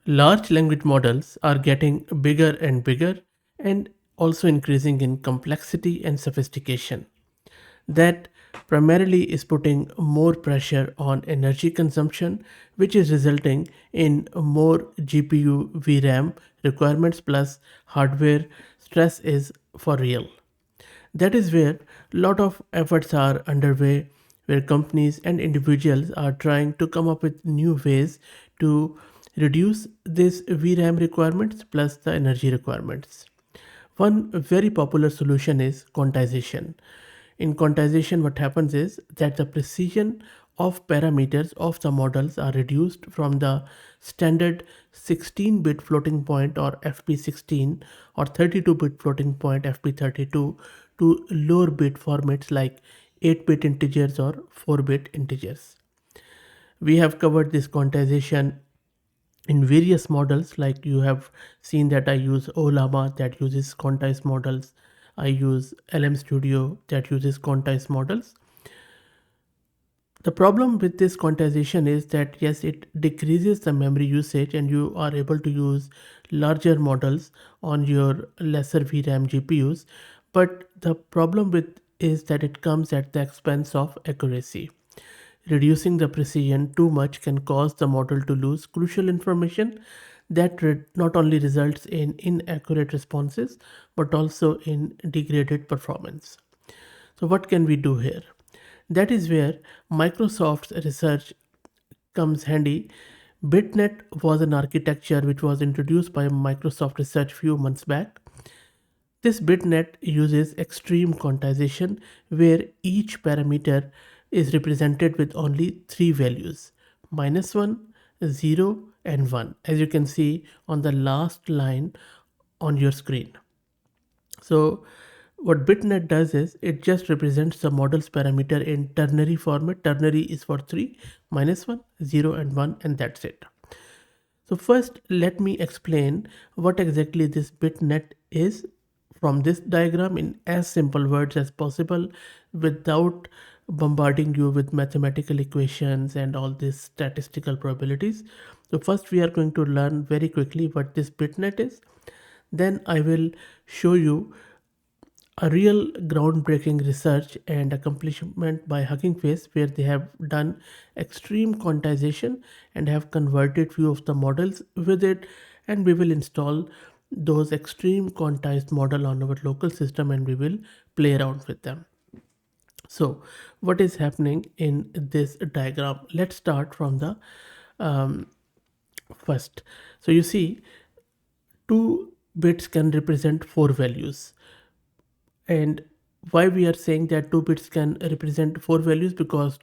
Large language models are getting bigger and bigger and also increasing in complexity and sophistication. That primarily is putting more pressure on energy consumption, which is resulting in more GPU VRAM requirements plus hardware stress is for real. That is where a lot of efforts are underway, where companies and individuals are trying to come up with new ways to reduce this VRAM requirements plus the energy requirements. One very popular solution is quantization. In quantization, what happens is that the precision of parameters of the models are reduced from the standard 16-bit floating point or FP16 or 32-bit floating point FP32 to lower bit formats like 8-bit integers or 4-bit integers. We have covered this quantization in various models, like you have seen that I use Llama that uses quantized models. I use LM Studio that uses quantized models. The problem with this quantization is that yes, it decreases the memory usage and you are able to use larger models on your lesser VRAM GPUs. But the problem with is that it comes at the expense of accuracy. Reducing the precision too much can cause the model to lose crucial information that not only results in inaccurate responses but also in degraded performance. So, what can we do here? That is where Microsoft's research comes handy. BitNet was an architecture which was introduced by Microsoft Research few months back. This BitNet uses extreme quantization where each parameter is represented with only three values: -1, 0, and 1, as you can see on the last line on your screen. So what BitNet does is it just represents the model's parameter in ternary format. Ternary is for 3, -1, 0, and 1, and that's it. So first, let me explain what exactly this BitNet is from this diagram in as simple words as possible without bombarding you with mathematical equations and all these statistical probabilities. So first we are going to learn very quickly what this BitNet is. Then I will show you a real groundbreaking research and accomplishment by Hugging Face, where they have done extreme quantization and have converted few of the models with it, and we will install those extreme quantized model on our local system and we will play around with them. So what is happening in this diagram? Let's start from the um, first. So you see 2 bits can represent 4 values. And why we are saying that 2 bits can represent 4 values? Because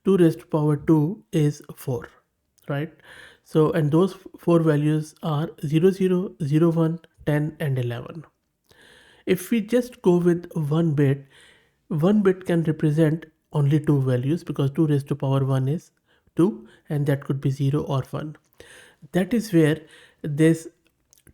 2 raised to power 2 is 4, right? So, and those 4 values are 0, 0, 0, 1, 10, and 11. If we just go with 1 bit can represent only 2 values because 2 raised to power 1 is 2, and that could be 0 or 1. That is where this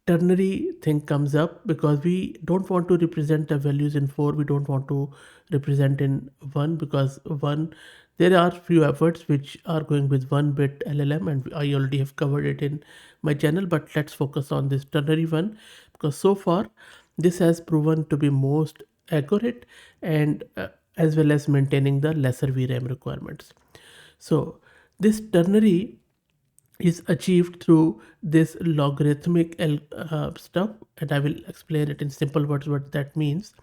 ternary thing comes up, because we don't want to represent the values in 4, we don't want to represent in 1, because 1, there are few efforts which are going with 1 bit LLM and I already have covered it in my channel, but let's focus on this ternary one because so far this has proven to be most accurate and as well as maintaining the lesser VRAM requirements. So this ternary is achieved through this logarithmic stuff, and I will explain it in simple words what that means,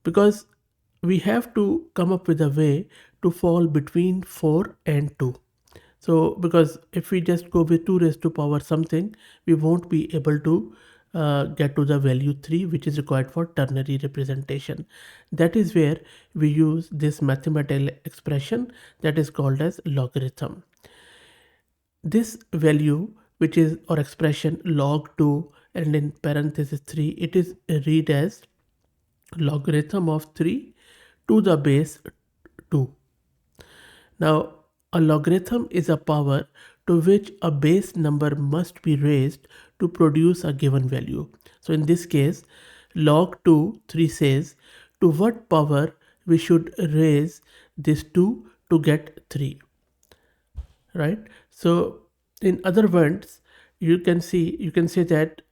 because we have to come up with a way to fall between 4 and 2. So because if we just go with 2 raised to power something, we won't be able to get to the value 3, which is required for ternary representation. That is where we use this mathematical expression that is called as logarithm. This value, which is or expression log 2 and in parenthesis 3, it is read as logarithm of 3 to the base 2. Now a logarithm is a power to which a base number must be raised to produce a given value. So in this case, log 2 3 says to what power we should raise this 2 to get 3, right? So in other words, you can say that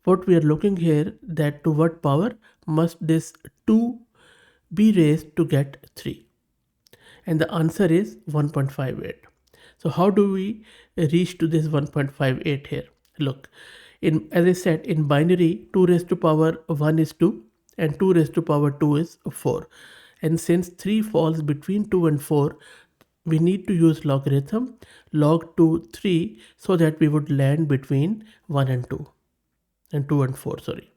what we are looking here, that to what power must this 2 be raised to get 3, and the answer is 1.58. So how do we reach to this 1.58 here? Look, in as I said, in binary, 2 raised to power 1 is 2 and 2 raised to power 2 is 4, and since 3 falls between 2 and 4, we need to use logarithm log 2 3, so that we would land between 1 and 2 and 2 and 4, sorry.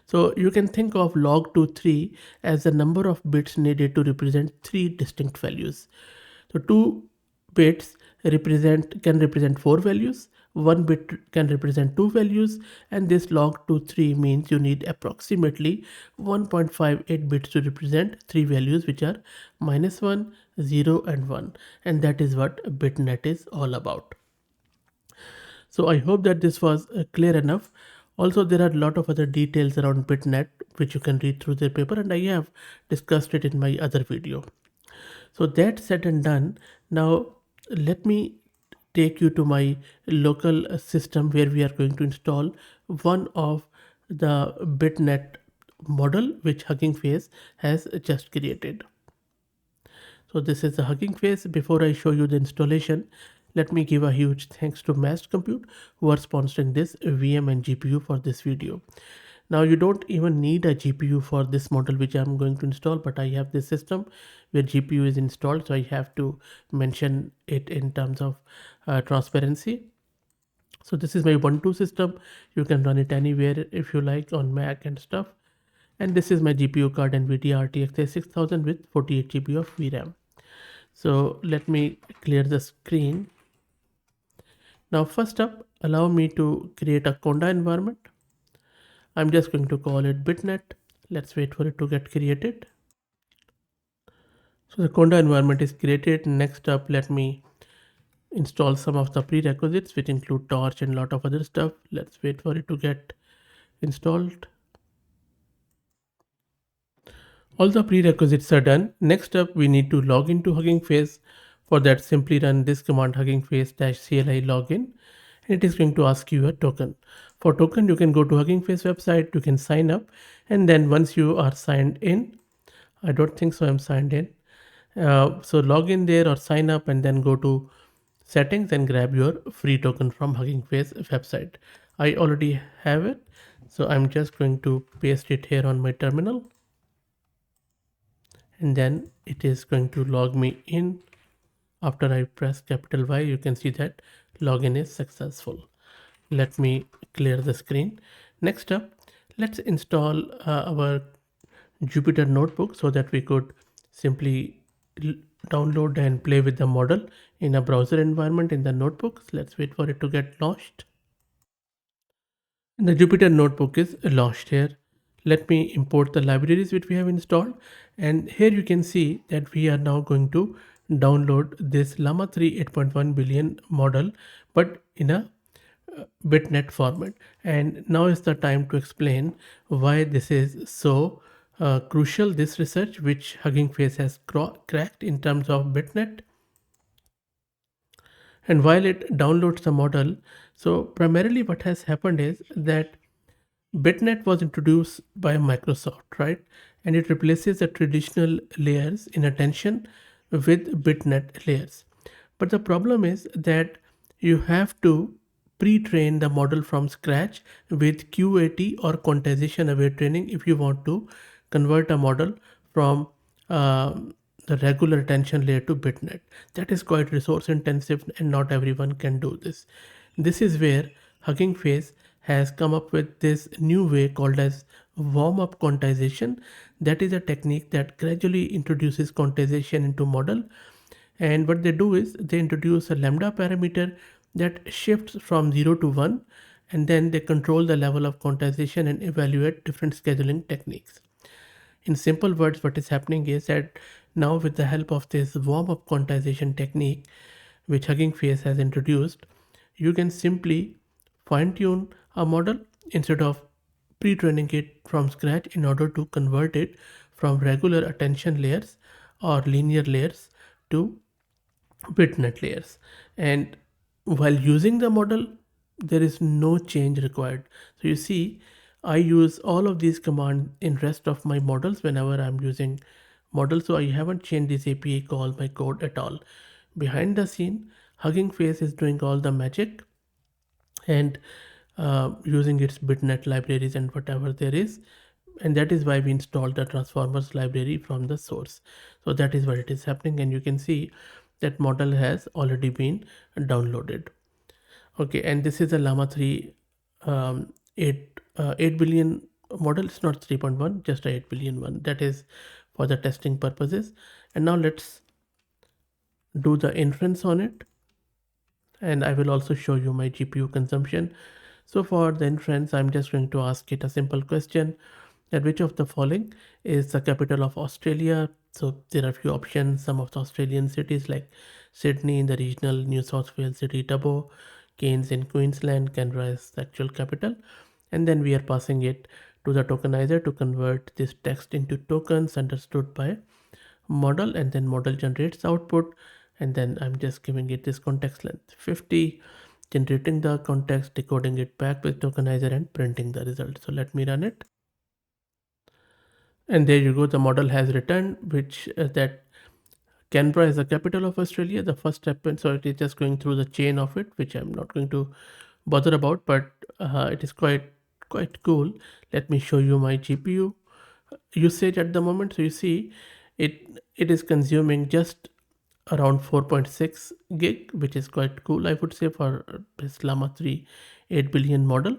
So you can think of log to 3 as the number of bits needed to represent 3 distinct values. So 2 bits can represent 4 values, 1 bit can represent 2 values, and this log to 3 means you need approximately 1.58 bits to represent 3 values, which are -1, 0 and 1, and that is what BitNet is all about. So I hope that this was clear enough. Also, there are a lot of other details around BitNet which you can read through their paper, and I have discussed it in my other video. So that said and done, now let me take you to my local system where we are going to install one of the BitNet model which Hugging Face has just created. So this is the Hugging Face. Before I show you the installation, let me give a huge thanks to Mast Compute who are sponsoring this VM and GPU for this video. Now you don't even need a GPU for this model which I'm going to install, but I have this system where GPU is installed, so I have to mention it in terms of transparency. So this is my Ubuntu system. You can run it anywhere if you like, on Mac and stuff. And this is my GPU card, NVIDIA RTX 6000 with 48 GB of VRAM. So let me clear the screen. Now first up, allow me to create a Conda environment. I'm just going to call it BitNet. Let's wait for it to get created. So the Conda environment is created. Next up, let me install some of the prerequisites, which include Torch and a lot of other stuff. Let's wait for it to get installed. All the prerequisites are done. Next up, we need to log into Hugging Face. For that, simply run this command, Hugging Face-CLI login. It is going to ask you a token. For token, you can go to Hugging Face website, you can sign up, and then once you are signed in, I don't think so I'm signed in. So log in there or sign up and then go to settings and grab your free token from Hugging Face website. I already have it, so I'm just going to paste it here on my terminal, and then it is going to log me in. After I press capital Y, you can see that login is successful. Let me clear the screen. Next up, let's install our Jupyter notebook so that we could simply download and play with the model in a browser environment in the notebook. Let's wait for it to get launched. And the Jupyter notebook is launched here. Let me import the libraries which we have installed, and here you can see that we are now going to download this Llama 3 8.1 billion model, but in a BitNet format. And now is the time to explain why this is so crucial, this research which Hugging Face has cracked in terms of BitNet. And while it downloads the model, so primarily what has happened is that BitNet was introduced by Microsoft, right? And it replaces the traditional layers in attention with BitNet layers. But the problem is that you have to pre-train the model from scratch with QAT or quantization aware training if you want to convert a model from the regular attention layer to BitNet. That is quite resource intensive and not everyone can do this. This is where Hugging Face has come up with this new way called as warm-up quantization. That is a technique that gradually introduces quantization into model. And what they do is they introduce a lambda parameter that shifts from 0 to 1, and then they control the level of quantization and evaluate different scheduling techniques. In simple words, what is happening is that now with the help of this warm-up quantization technique, which Hugging Face has introduced, you can simply fine-tune a model instead of pre-training it from scratch in order to convert it from regular attention layers or linear layers to BitNet layers. And while using the model, there is no change required. So you see, I use all of these commands in rest of my models whenever I'm using models. So I haven't changed this API call my code at all. Behind the scene, Hugging Face is doing all the magic and using its BitNet libraries and whatever there is. And that is why we installed the transformers library from the source. So that is what it is happening, and you can see that model has already been downloaded. Okay, and this is a Llama 3 8 billion model. It's not 3.1, just a 8 billion one. That is for the testing purposes. And now let's do the inference on it. And I will also show you my GPU consumption. So for the inference, I'm just going to ask it a simple question, that which of the following is the capital of Australia. So there are a few options. Some of the Australian cities like Sydney in the regional New South Wales city, Dubbo, Cairns in Queensland, Canberra is the actual capital. And then we are passing it to the tokenizer to convert this text into tokens understood by model, and then model generates output, and then I'm just giving it this context length 50, generating the context, decoding it back with tokenizer and printing the result. So let me run it. And there you go, the model has returned which that Canberra is the capital of Australia, the first step. And so it is just going through the chain of it, which I'm not going to bother about, but it is quite cool. Let me show you my GPU usage at the moment. So you see it is consuming just around 4.6 gig, which is quite cool, I would say, for this Llama 3 8 billion model.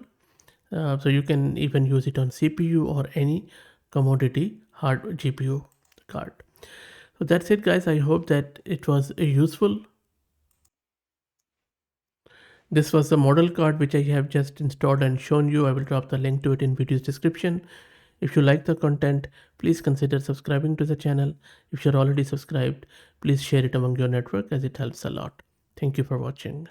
So you can even use it on CPU or any commodity hard GPU card. So that's it, guys. I hope that it was useful. This was the model card which I have just installed and shown you. I will drop the link to it in video's description. If you like the content, please consider subscribing to the channel. If you're already subscribed, please share it among your network as it helps a lot. Thank you for watching.